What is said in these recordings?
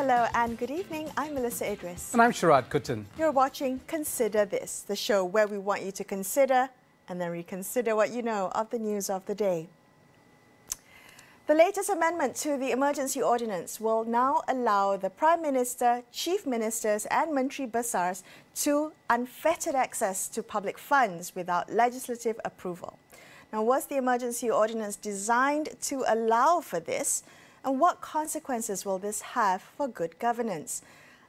Hello and good evening. I'm Melisa Idris. And I'm Sharaad Kuttan. You're watching Consider This, the show where we want you to consider and then reconsider what you know of the news of the day. The latest amendment to the Emergency Ordinance will now allow the Prime Minister, Chief Ministers and Menteri Besars to unfettered access to public funds without legislative approval. Now, was the Emergency Ordinance designed to allow for this? And what consequences will this have for good governance?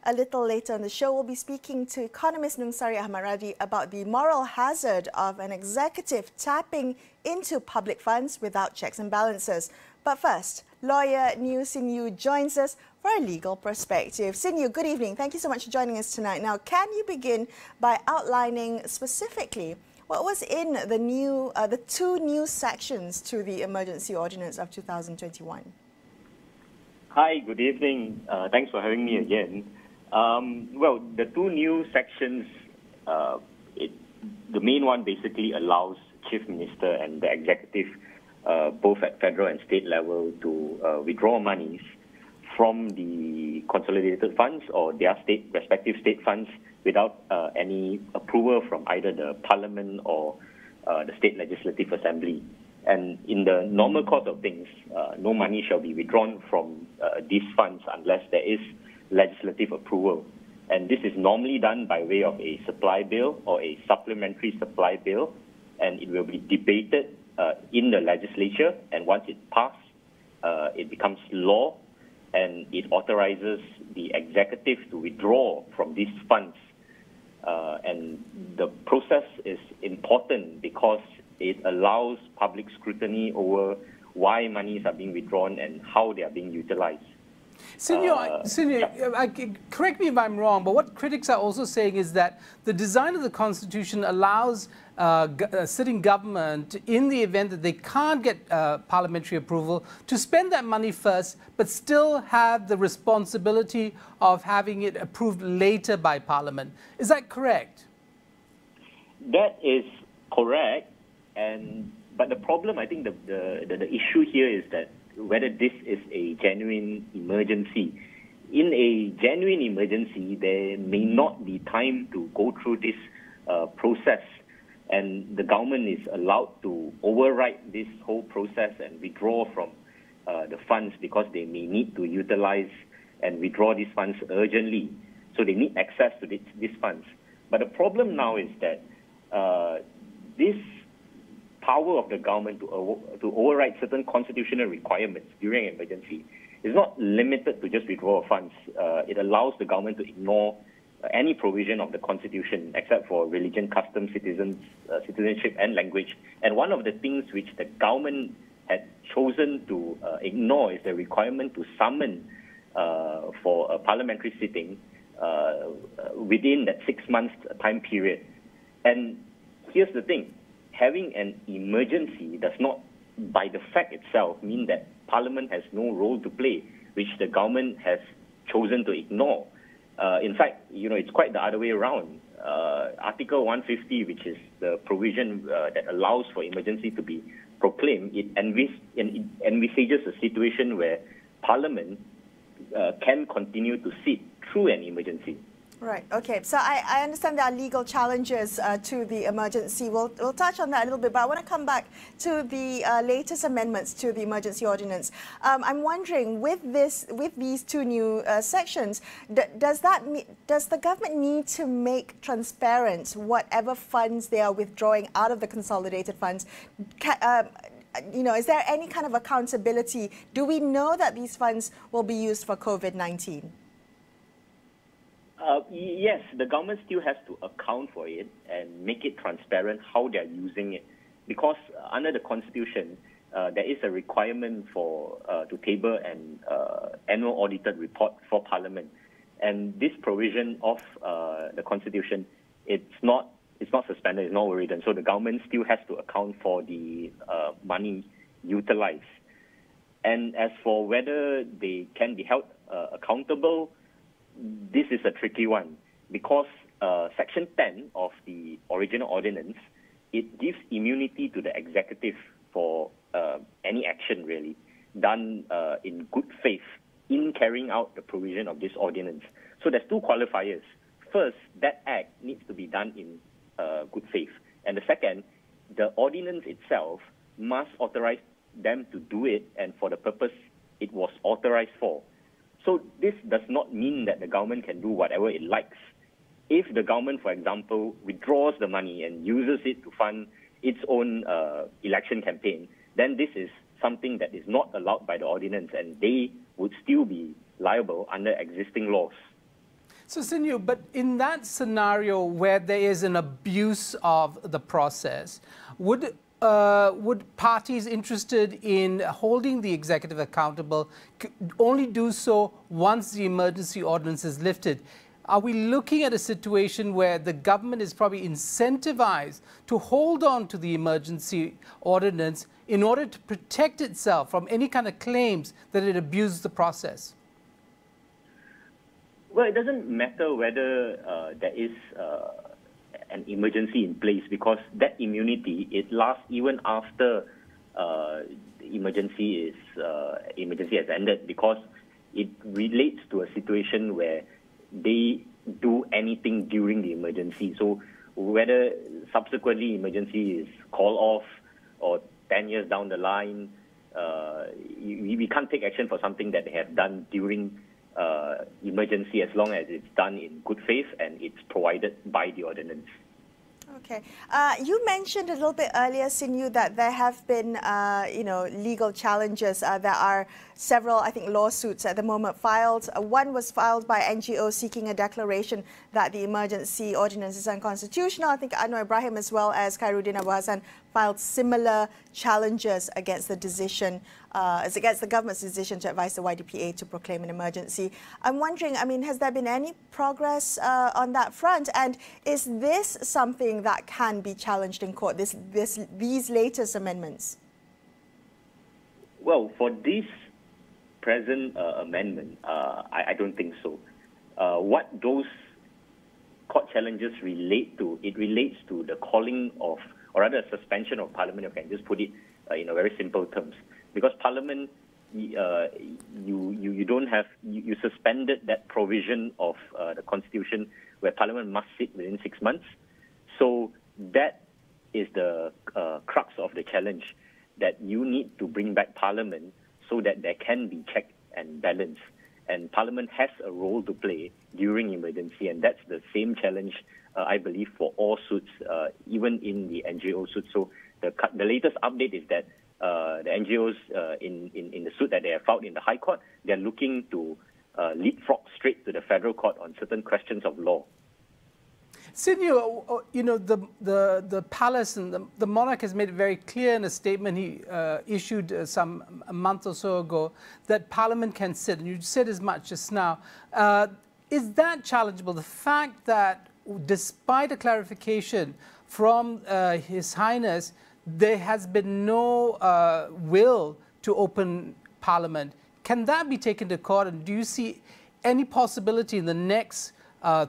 A little later on the show, we'll be speaking to economist Nungsari Ahmad Radhi about the moral hazard of an executive tapping into public funds without checks and balances. But first, lawyer Sin Yew joins us for a legal perspective. Sin Yew, good evening. Thank you so much for joining us tonight. Now, can you begin by outlining specifically what was in the two new sections to the Emergency Ordinance of 2021? Hi, good evening. Thanks for having me again. Well, the two new sections, the main one basically allows Chief Minister and the Executive, both at federal and state level, to withdraw monies from the consolidated funds or their respective state funds without any approval from either the Parliament or the State Legislative Assembly. And in the normal course of things, no money shall be withdrawn from these funds unless there is legislative approval. And this is normally done by way of a supply bill or a supplementary supply bill, and it will be debated in the legislature. And once it passes, it becomes law, and it authorizes the executive to withdraw from these funds. And the process is important because it allows public scrutiny over why monies are being withdrawn and how they are being utilized. Sin Yew, correct me if I'm wrong, but what critics are also saying is that the design of the Constitution allows sitting government, in the event that they can't get parliamentary approval, to spend that money first, but still have the responsibility of having it approved later by Parliament. Is that correct? That is correct. But the problem, I think the issue here is that whether this is a genuine emergency. In a genuine emergency, there may not be time to go through this process, and the government is allowed to override this whole process and withdraw from the funds because they may need to utilize and withdraw these funds urgently. So they need access to these funds. But the problem now is that this power of the government to override certain constitutional requirements during an emergency is not limited to just withdrawal of funds. It allows the government to ignore any provision of the Constitution except for religion, custom, citizenship and language. And one of the things which the government had chosen to ignore is the requirement to summon for a parliamentary sitting within that 6 months time period. And here's the thing. Having an emergency does not, by the fact itself, mean that Parliament has no role to play, which the government has chosen to ignore. In fact, it's quite the other way around. Article 150, which is the provision that allows for emergency to be proclaimed, it envisages a situation where Parliament can continue to sit through an emergency. Right. Okay. So I understand there are legal challenges to the emergency. We'll touch on that a little bit, but I want to come back to the latest amendments to the Emergency Ordinance. I'm wondering, with these two new sections, does the government need to make transparent whatever funds they are withdrawing out of the consolidated funds? Is there any kind of accountability? Do we know that these funds will be used for COVID-19? Yes, the government still has to account for it and make it transparent how they're using it. Because under the Constitution, there is a requirement to table an annual audited report for Parliament. And this provision of the Constitution, it's not suspended, it's not worried. And so the government still has to account for the money utilized. And as for whether they can be held accountable, this is a tricky one because Section 10 of the original ordinance, it gives immunity to the executive for any action really done in good faith in carrying out the provision of this ordinance. So there's two qualifiers. First, that act needs to be done in good faith. And the second, the ordinance itself must authorize them to do it and for the purpose it was authorized for. So this does not mean that the government can do whatever it likes. If the government, for example, withdraws the money and uses it to fund its own election campaign, then this is something that is not allowed by the ordinance, and they would still be liable under existing laws. So, Sin Yew, but in that scenario where there is an abuse of the process, would parties interested in holding the executive accountable only do so once the emergency ordinance is lifted? Are we looking at a situation where the government is probably incentivized to hold on to the emergency ordinance in order to protect itself from any kind of claims that it abuses the process? Well, it doesn't matter whether there is an emergency in place, because that immunity, it lasts even after the emergency has ended, because it relates to a situation where they do anything during the emergency. So whether subsequently emergency is called off or 10 years down the line, we can't take action for something that they have done during emergency, as long as it's done in good faith and it's provided by the ordinance. Okay. You mentioned a little bit earlier, Sin Yew, that there have been, legal challenges. There are several, I think, lawsuits at the moment filed. One was filed by NGOs seeking a declaration that the emergency ordinance is unconstitutional. I think Anwar Ibrahim, as well as Khairuddin Abu Hassan, filed similar challenges against the decision, against the government's decision to advise the YDPA to proclaim an emergency. I'm wondering, has there been any progress on that front? And is this something that can be challenged in court, these latest amendments? Well, for this present amendment, I don't think so. What those court challenges relate to, it relates to the calling of, or rather suspension of Parliament, if I can just put it in a very simple terms. Because Parliament, you don't have, you suspended that provision of the Constitution where Parliament must sit within 6 months. So that is the crux of the challenge, that you need to bring back Parliament so that there can be check and balance. And Parliament has a role to play during emergency, and that's the same challenge, I believe, for all suits, even in the NGO suit. So the latest update is that the NGOs in the suit that they have filed in the High Court, they're looking to leapfrog straight to the federal court on certain questions of law. Sin Yew, the palace and the monarch has made it very clear in a statement he issued a month or so ago that Parliament can sit, and you said as much just now. Is that challengeable? The fact that despite a clarification from His Highness, there has been no will to open Parliament. Can that be taken to court? And do you see any possibility in the next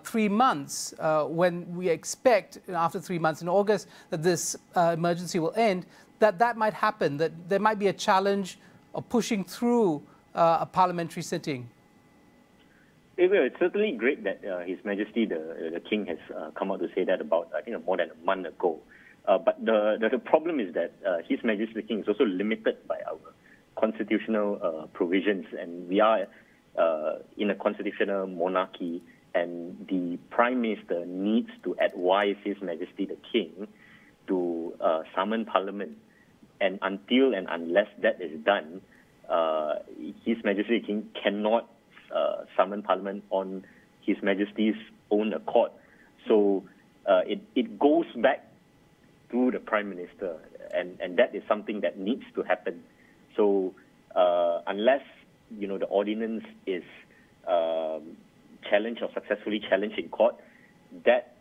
3 months, when we expect, after 3 months in August, that this emergency will end, that might happen, that there might be a challenge of pushing through a parliamentary sitting? It's certainly great that His Majesty the King has come out to say that about, I think, more than a month ago. But the problem is that His Majesty the King is also limited by our constitutional provisions, and we are in a constitutional monarchy, and the Prime Minister needs to advise His Majesty the King to summon Parliament. And until and unless that is done, His Majesty the King cannot summon Parliament on His Majesty's own accord. So it goes back to the Prime Minister, and that is something that needs to happen. So unless the ordinance is challenged or successfully challenged in court, that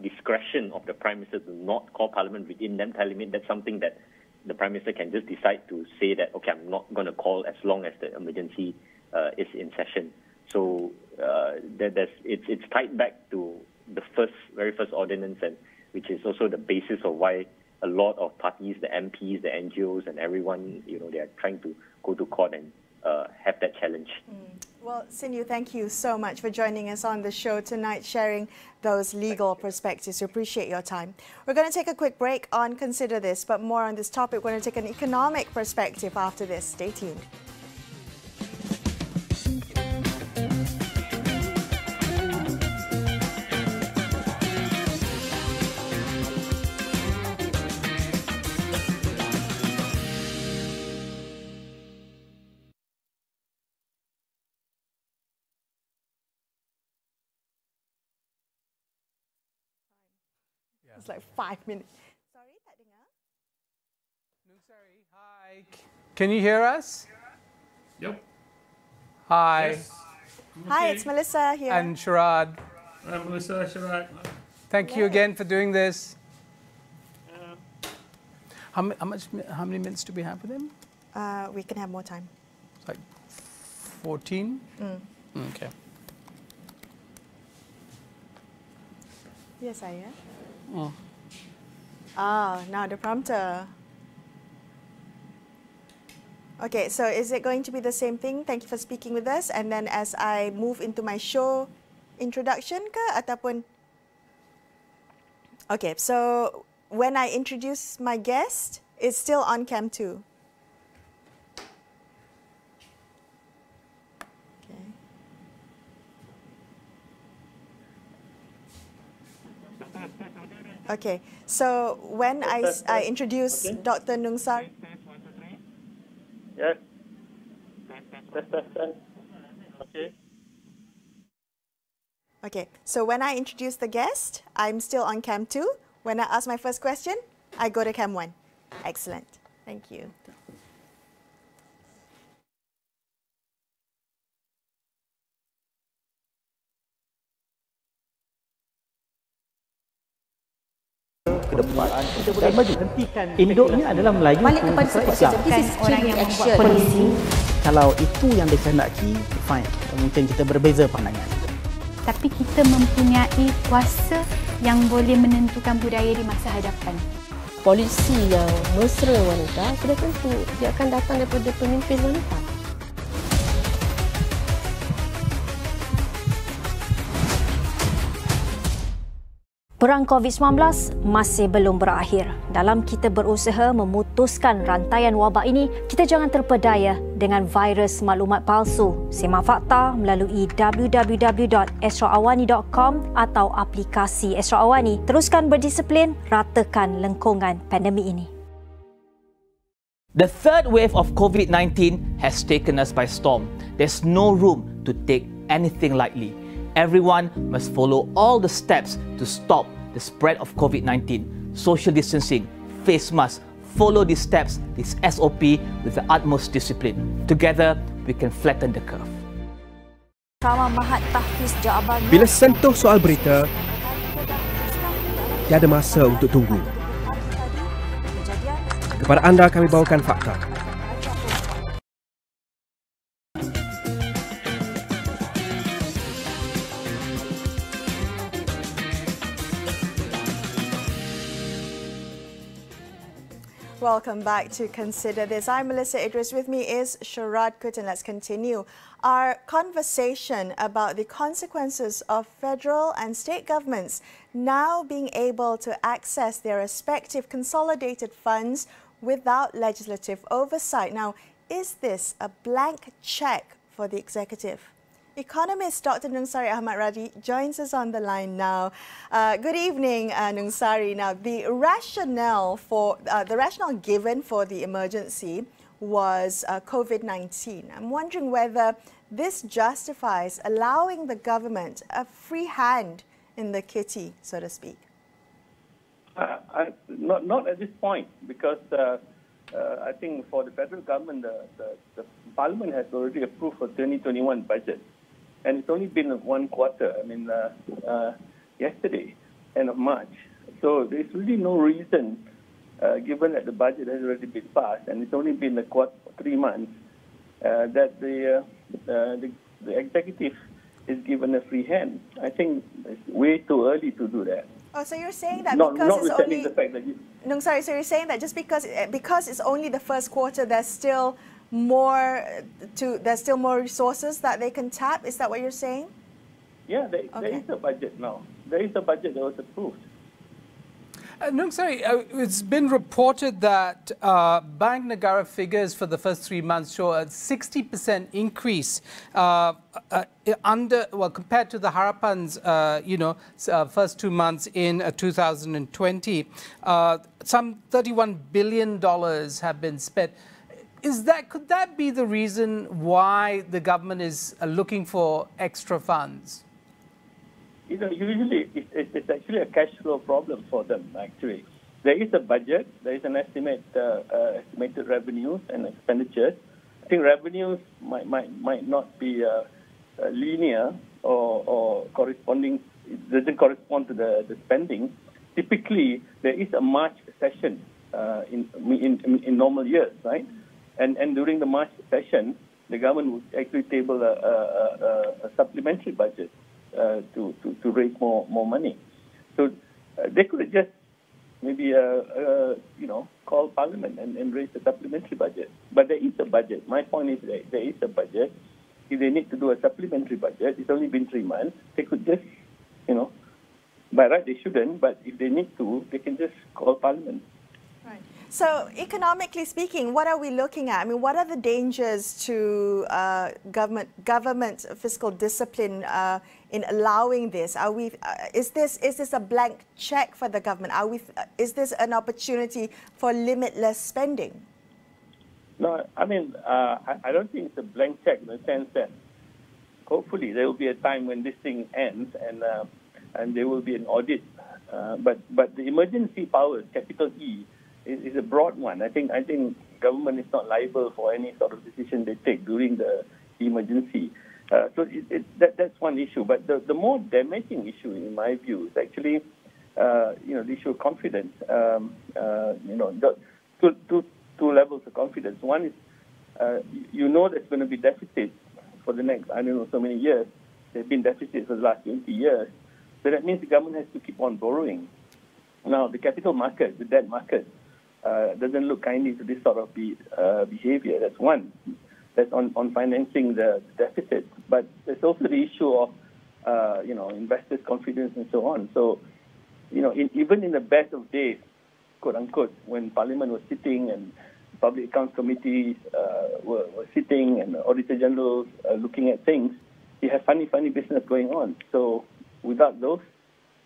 discretion of the Prime Minister to not call Parliament within that time limit, that's something that the Prime Minister can just decide to say that, okay, I'm not going to call as long as the emergency is in session. So it's tied back to the very first ordinance, and which is also the basis of why a lot of parties, the MPs, the NGOs, and everyone, they are trying to go to court and have that challenge. Well, Sin Yew, thank you so much for joining us on the show tonight, sharing those legal perspectives. We appreciate your time. We're going to take a quick break on Consider This, but more on this topic. We're going to take an economic perspective after this. Stay tuned. It's like 5 minutes. Sorry, tak dengar. Nungsari, hi. Can you hear us? Yep. Hi. Yes. Hi, it's Melisa here. And Sharaad. Melisa, Sharaad. Thank you again for doing this. How many minutes do we have with him? We can have more time. It's like 14? Okay. Yes, I am. Oh. Now the prompter. Okay, so is it going to be the same thing? Thank you for speaking with us. And then as I move into my show introduction ke ataupun? Okay, so when I introduce my guest, it's still on cam 2. Okay, so when I introduce Dr. Nungsari... Yes. Okay. Okay, so when I introduce the guest, I'm still on cam 2. When I ask my first question, I go to cam 1. Excellent. Thank you. ke depan kita boleh maju. Induknya adalah Melayu kepada Islam. Orang yang membuat polisi. Kalau itu yang dikehendaki, fine. Mungkin kita berbeza pandangan. Tapi kita mempunyai kuasa yang boleh menentukan budaya di masa hadapan. Polisi yang mesra wanita sudah tentu dia akan datang daripada pemimpin wanita. Perang COVID-19 masih belum berakhir. Dalam kita berusaha memutuskan rantaian wabak ini, kita jangan terpedaya dengan virus maklumat palsu. Simak fakta melalui www.astroawani.com atau aplikasi Astro Awani. Teruskan berdisiplin, ratakan lengkungan pandemik ini. The third wave of COVID-19 has taken us by storm. There's no room to take anything lightly. Everyone must follow all the steps to stop the spread of COVID-19. Social distancing, face masks, follow these steps, this SOP with the utmost discipline. Together, we can flatten the curve. Bila sentuh soal berita, tiada masa untuk tunggu. Kepada anda kami bawakan fakta. Welcome back to Consider This. I'm Melisa Idris. With me is Sharaad Kuttan. Let's continue our conversation about the consequences of federal and state governments now being able to access their respective consolidated funds without legislative oversight. Now, is this a blank cheque for the executive? Economist Dr Nungsari Ahmad Radhi joins us on the line now. Good evening, Nungsari. Now, the rationale given for the emergency was COVID-19. I'm wondering whether this justifies allowing the government a free hand in the kitty, so to speak. Not at this point, because I think for the federal government, the Parliament has already approved for 2021 budget. And it's only been one quarter, yesterday, end of March. So there's really no reason, given that the budget has already been passed and it's only been 3 months, that the executive is given a free hand. I think it's way too early to do that. Oh, so you're saying that because it's only... the fact that No, sorry, so you're saying that just because it's only the first quarter, there's still there's still more resources that they can tap? Is that what you're saying? Yeah, there is a budget now. There is a budget that was approved. Nungsari, it's been reported that Bank Negara figures for the first 3 months show a 60% increase compared to the Harapan's first 2 months in 2020. Some $31 billion have been spent. Could that be the reason why the government is looking for extra funds? Usually it's actually a cash flow problem for them, actually. There is a budget, there is an estimated revenues and expenditures. I think revenues might not be linear or corresponding, it doesn't correspond to the spending. Typically, there is a March session in normal years, right? And during the March session, the government would actually table a supplementary budget to raise more money. So they could just maybe call Parliament and raise a supplementary budget. But there is a budget. My point is that there is a budget. If they need to do a supplementary budget, it's only been 3 months. They could just, by right they shouldn't, but if they need to, they can just call Parliament. Right. So economically speaking, what are we looking at? I mean, what are the dangers to government fiscal discipline in allowing this? Is this a blank check for the government? Is this an opportunity for limitless spending? No, I mean, I don't think it's a blank check in the sense that hopefully there will be a time when this thing ends and there will be an audit. But the emergency powers, capital E, is a broad one. I think government is not liable for any sort of decision they take during the emergency. So that's one issue. But the more damaging issue, in my view, is actually the issue of confidence. Two levels of confidence. One is there's going to be deficits for the next so many years. There have been deficits for the last 20 years. So that means the government has to keep on borrowing. Now the capital market, the debt market, doesn't look kindly to this sort of behavior. That's one. That's on financing the deficit. But there's also the issue of, investors' confidence and so on. So, even in the best of days, quote unquote, when Parliament was sitting and Public Accounts Committees were sitting and Auditor Generals looking at things, you have funny business going on. So without those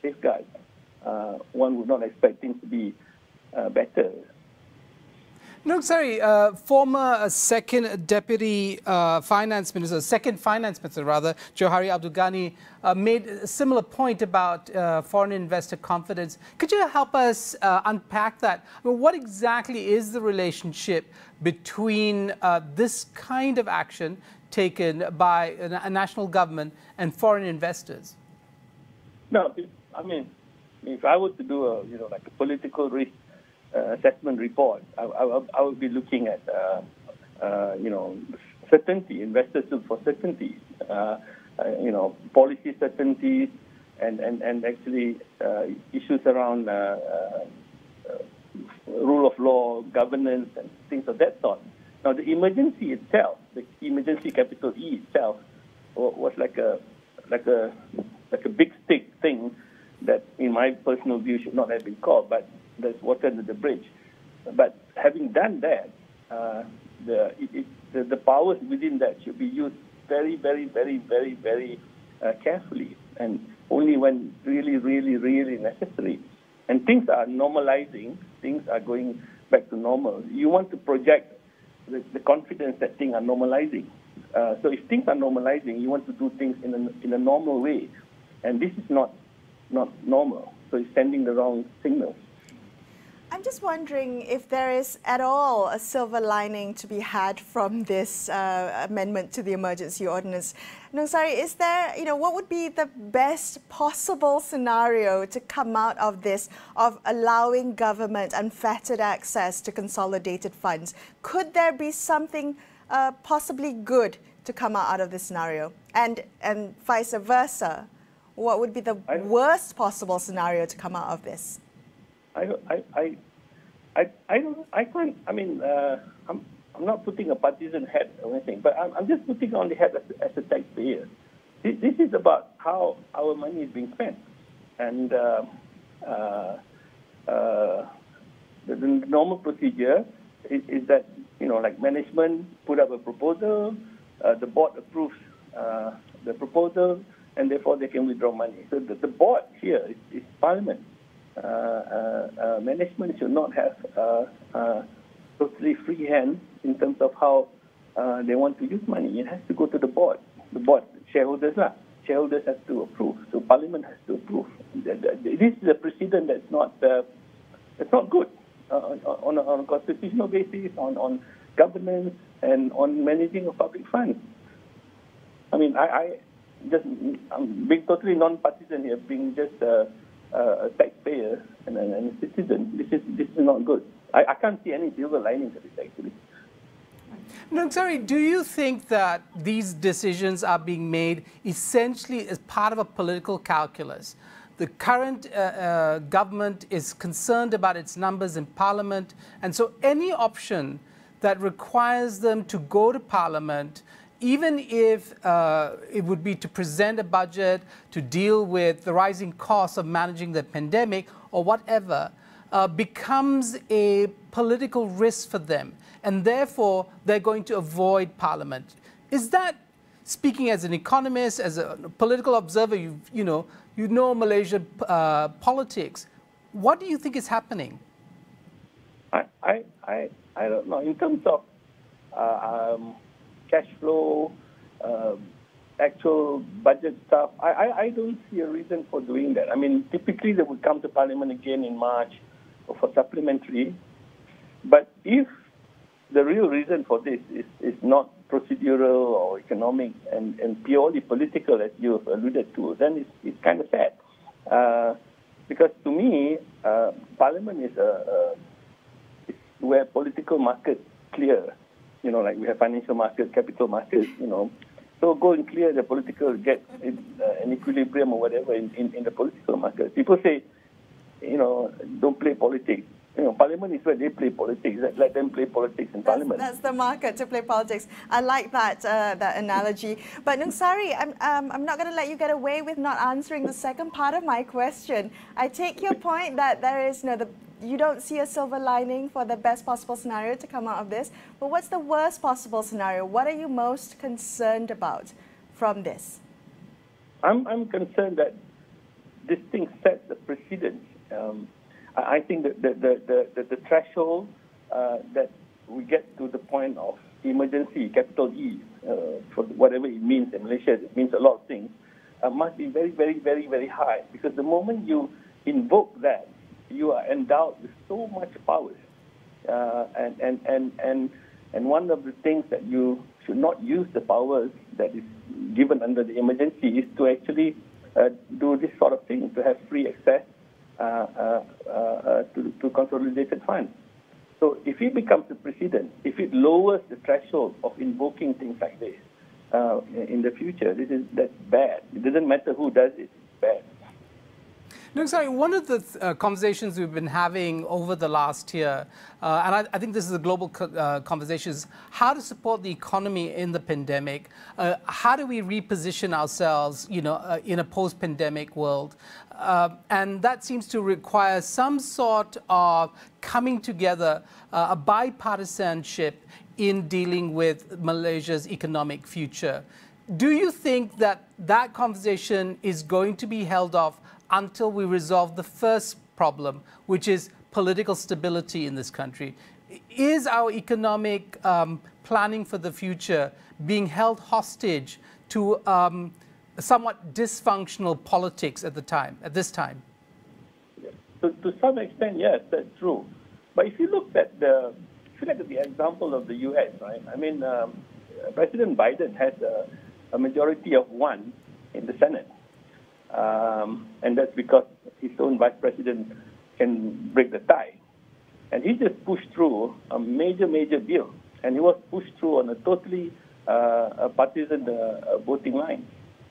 safeguards, one would not expect things to be better. Nungsari, former second deputy finance minister, Johari Abdul Ghani, made a similar point about foreign investor confidence. Could you help us unpack that? I mean, what exactly is the relationship between this kind of action taken by a national government and foreign investors? No, I mean, if I were to do a political risk assessment report, I would be looking at certainty. Investors look for certainty, policy certainties, and actually issues around rule of law, governance, and things of that sort. Now, the emergency itself, the emergency capital E itself, was like a big stick thing that, in my personal view, should not have been called, but there's water under the bridge. But having done that, the powers within that should be used very, very, very, very, very carefully, and only when really, really, really necessary. And things are normalizing, things are going back to normal. You want to project the confidence that things are normalizing. So if things are normalizing, you want to do things in a normal way. And this is not normal. So it's sending the wrong signals. I'm just wondering if there is at all a silver lining to be had from this amendment to the Emergency Ordinance. Nungsari, is there, what would be the best possible scenario to come out of this, of allowing government unfettered access to consolidated funds? Could there be something possibly good to come out of this scenario? And vice versa, what would be the worst possible scenario to come out of this? I'm not putting a partisan hat or anything, but I'm just putting on the hat as a taxpayer. This is about how our money is being spent, and the normal procedure is that, you know, like management put up a proposal, the board approves the proposal, and therefore they can withdraw money. So the board here is Parliament. Management should not have totally free hand in terms of how they want to use money. It has to go to the board. The board, shareholders have to approve. So Parliament has to approve. This is a precedent that's not good on a constitutional basis, on governance, and on managing of public funds. I mean, I'm being totally non-partisan here, being just a taxpayer and a citizen. This is not good. I can't see any silver lining to this, actually. Nungsari, do you think that these decisions are being made essentially as part of a political calculus? The current government is concerned about its numbers in Parliament, and so any option that requires them to go to Parliament, even if it would be to present a budget to deal with the rising costs of managing the pandemic or whatever, becomes a political risk for them, and therefore they're going to avoid Parliament. Is that, speaking as an economist, as a political observer, you know Malaysian politics, what do you think is happening? I don't know. In terms of cash flow, actual budget stuff, I don't see a reason for doing that. I mean, typically they would come to Parliament again in March for supplementary. But if the real reason for this is not procedural or economic and purely political, as you have alluded to, then it's kind of sad. Because to me, Parliament is where political markets clear. You know, like we have financial markets, capital markets, you know. So go and clear the political, get an equilibrium or whatever in the political market. People say, you know, don't play politics. You know, Parliament is where they play politics. Let them play politics in Parliament. That's the market to play politics. I like that that analogy. But Nungsari, I'm not going to let you get away with not answering the second part of my question. I take your point that there is you don't see a silver lining for the best possible scenario to come out of this. But what's the worst possible scenario? What are you most concerned about from this? I'm concerned that this thing sets a precedent. I think that the threshold that we get to the point of emergency, capital E, for whatever it means in Malaysia, it means a lot of things, must be very, very, very, very high. Because the moment you invoke that, you are endowed with so much powers. And one of the things that you should not use the powers that is given under the emergency is to actually do this sort of thing, to have free access to consolidated funds. So if it becomes a precedent, if it lowers the threshold of invoking things like this in the future, that's bad. It doesn't matter who does it, it's bad. Nungsari, one of the conversations we've been having over the last year, and I think this is a global conversation, is how to support the economy in the pandemic. How do we reposition ourselves, in a post-pandemic world? And that seems to require some sort of coming together, a bipartisanship in dealing with Malaysia's economic future. Do you think that that conversation is going to be held off until we resolve the first problem, which is political stability in this country? Is our economic planning for the future being held hostage to somewhat dysfunctional politics at this time? To some extent, yes, that's true. But if you look at the example of the U.S., right? I mean, President Biden has a majority of 1 in the Senate. And that's because his own vice president can break the tie. And he just pushed through a major bill. And he was pushed through on a totally partisan voting line.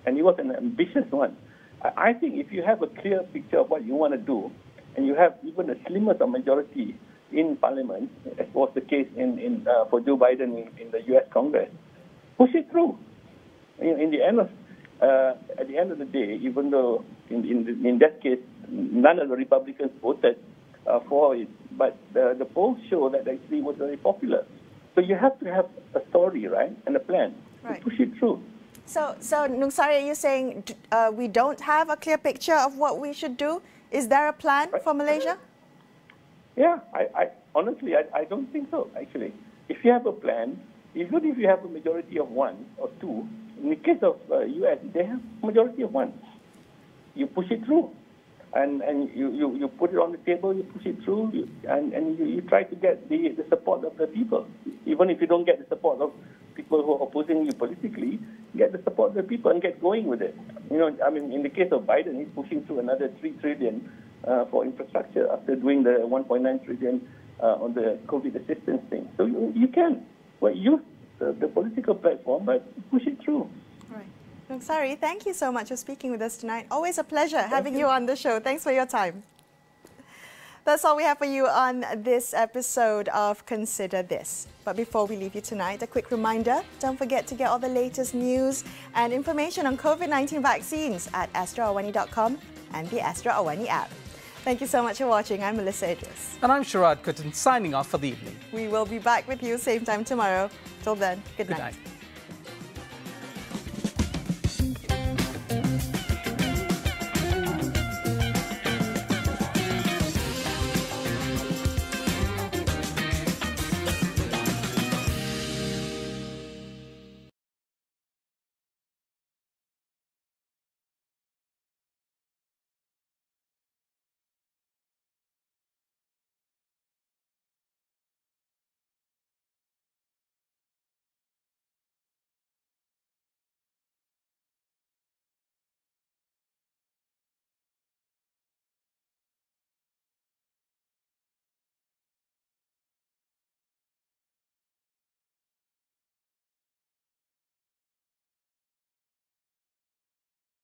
And he was an ambitious one. I think if you have a clear picture of what you want to do, and you have even the slimmest of majority, in Parliament, as was the case for Joe Biden in the U.S. Congress, push it through. In the end of at the end of the day, even though in that case none of the Republicans voted for it, but the polls show that actually it was very popular. So you have to have a story, right, and a plan to push it through. So Nungsari, are you saying we don't have a clear picture of what we should do? Is there a plan for Malaysia? Yeah, I honestly, I don't think so, actually. If you have a plan, even if you have a majority of one or two, in the case of US, they have a majority of one. You push it through. And you put it on the table, you push it through, and you try to get the support of the people. Even if you don't get the support of people who are opposing you politically, get the support of the people and get going with it. I mean, in the case of Biden, he's pushing through another 3 trillion for infrastructure after doing the 1.9 trillion on the COVID assistance thing. So you can use the political platform, but push it through. Nungsari, thank you so much for speaking with us tonight. Always a pleasure having you on the show. Thanks for your time. That's all we have for you on this episode of Consider This. But before we leave you tonight, a quick reminder, don't forget to get all the latest news and information on COVID-19 vaccines at astroawani.com and the Astro Awani app. Thank you so much for watching. I'm Melisa Idris. And I'm Sharaad Kuttan, signing off for the evening. We will be back with you same time tomorrow. Till then, good night.